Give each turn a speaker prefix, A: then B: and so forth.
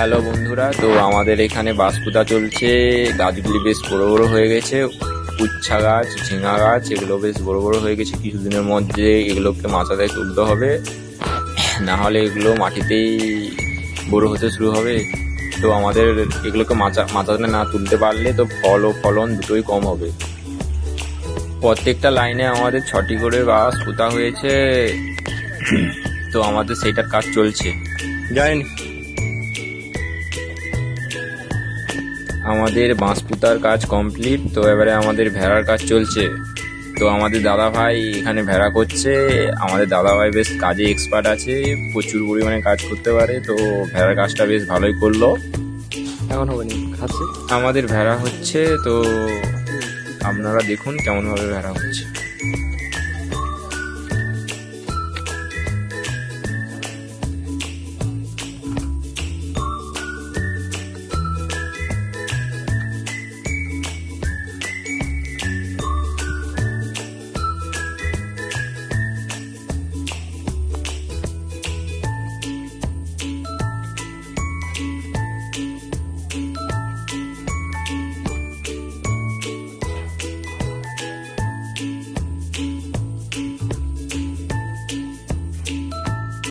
A: Hello বন্ধুরা, তো আমাদের এখানে বাঁশ পোতা চলছে। গাছগুলি বেশ বড় বড় হয়ে গেছে। উচ্ছা গাছ, ঝিঙা গাছ, এগুলো বেশ বড় বড় হয়ে গেছে। কিছুদিনের মধ্যে এগুলোকে মাচাতে তুলতে হবে, না হলে এগুলো মাটিতেই বড় হতে শুরু হবে। তো আমাদের এগুলোকে মাচাতে না তুলতে পারলে তো ফল ও ফলন দুটোই কম হবে। প্রত্যেকটা লাইনে আমাদের 6টি করে বাঁশ পোতা হয়েছে, তো আমাদের সেইটার কাজ চলছে।
B: যায়নি।
A: আমাদের বাঁশ পুতার কাজ কমপ্লিট, তো এবারে আমাদের ভেড়ার কাজ চলছে। তো আমাদের দাদা ভাই এখানে ভেড়া করছে। আমাদের দাদা ভাই বেশ কাজে এক্সপার্ট আছে, প্রচুর পরিমাণে কাজ করতে পারে। তো ভেড়ার কাজটা বেশ ভালোই করলো।
B: এখন হবে নি খাচ্ছে।
A: আমাদের ভেড়া হচ্ছে, তো আপনারা দেখুন কেমন ভাবে ভেড়া হচ্ছে।